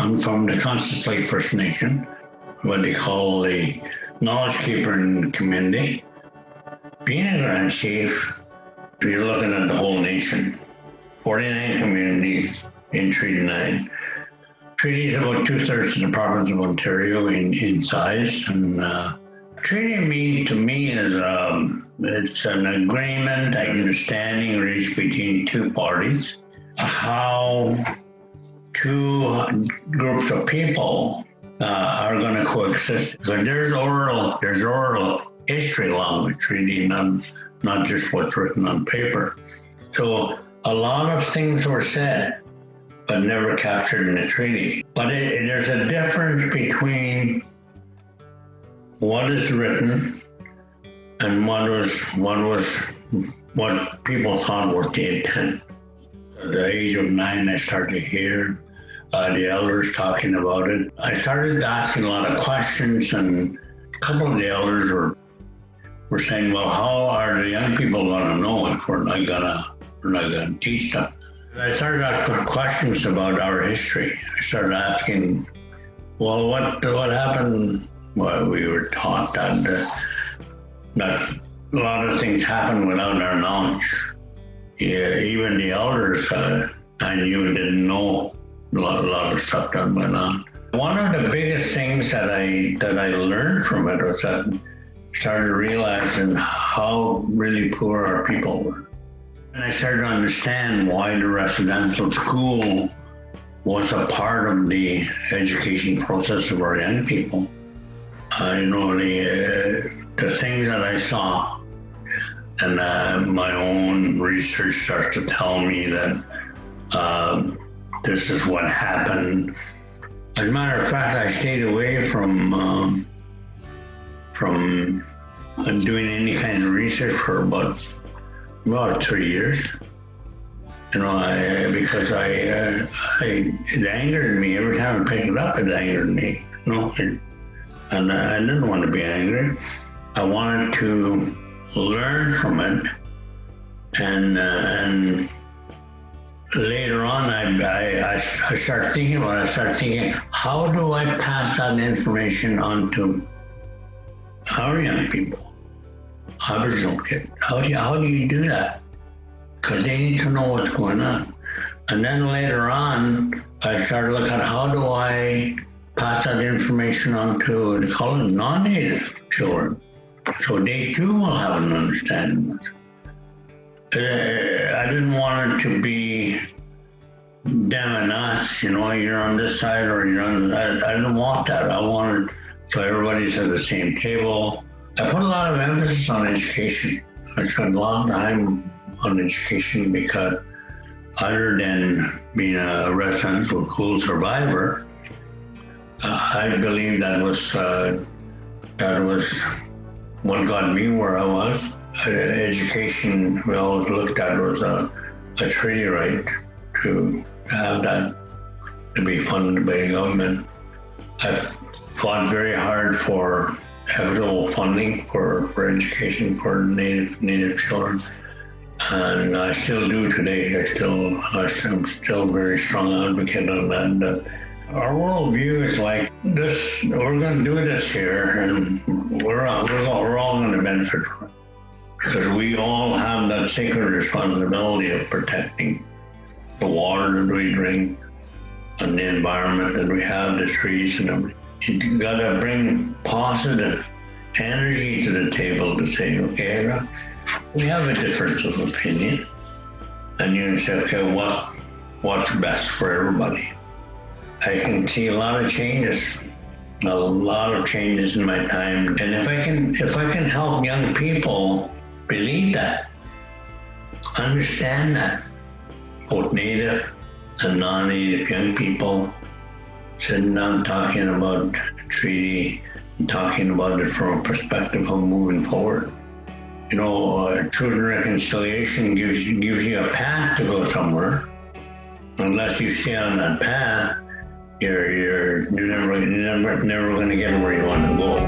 I'm from the Constance Lake First Nation, what they call the knowledge keeper in the community. Being a Grand Chief, you're looking at the whole nation. 49 communities in Treaty 9. Treaty is about 2/3 of the province of Ontario in size. And treaty to me is it's an agreement, understanding reached between two parties, how two groups of people are going to coexist. Because there's oral history along with treaty, not just what's written on paper. So a lot of things were said, but never captured in the treaty. But there's a difference between what is written and what people thought was the intent. At the age of 9, I started to hear the elders talking about it. I started asking a lot of questions, and a couple of the elders were saying, "Well, how are the young people going to know if we're not gonna teach them?" I started asking questions about our history. I started asking, "Well, what happened?" Well, we were taught that a lot of things happen without our knowledge. Yeah, even the elders I knew didn't know a lot of stuff that went on. One of the biggest things that I learned from it was that I started realizing how really poor our people were. And I started to understand why the residential school was a part of the education process of our young people. The things that I saw, and my own research starts to tell me that this is what happened. As a matter of fact, I stayed away from doing any kind of research for about 3 years. Because it angered me every time I picked it up. It angered me, and I didn't want to be angry. I wanted to learn from it, and later on, I started thinking, how do I pass that information on to our young people, Aboriginal kids? How do you do that? Because they need to know what's going on. And then later on, I started looking at how do I pass that information on to, they call it non-Native children, so they too will have an understanding. I didn't want it to be them and us, you're on this side or you're on that. I didn't want that. I wanted so everybody's at the same table. I put a lot of emphasis on education. I spent a lot of time on education because other than being a residential school survivor, I believe that was what got me where I was. Education, we always looked at was a treaty right to have that to be funded by the government. I've fought very hard for equitable funding for education for Native children, and I still do today. I'm still a very strong advocate on that. Our worldview is like this: we're going to do this here, and we're all going to benefit from it because we all have that sacred responsibility of protecting the water that we drink and the environment that we have, the trees and everything. You got to bring positive energy to the table to say, okay, we have a difference of opinion, and you can say, okay, what's best for everybody? I can see a lot of changes in my time, and if I can help young people believe that, understand that, both Native and non-Native young people sitting down talking about treaty and talking about it from a perspective of moving forward. Truth and reconciliation gives you a path to go somewhere. Unless you stay on that path, you're never going to get where you want to go.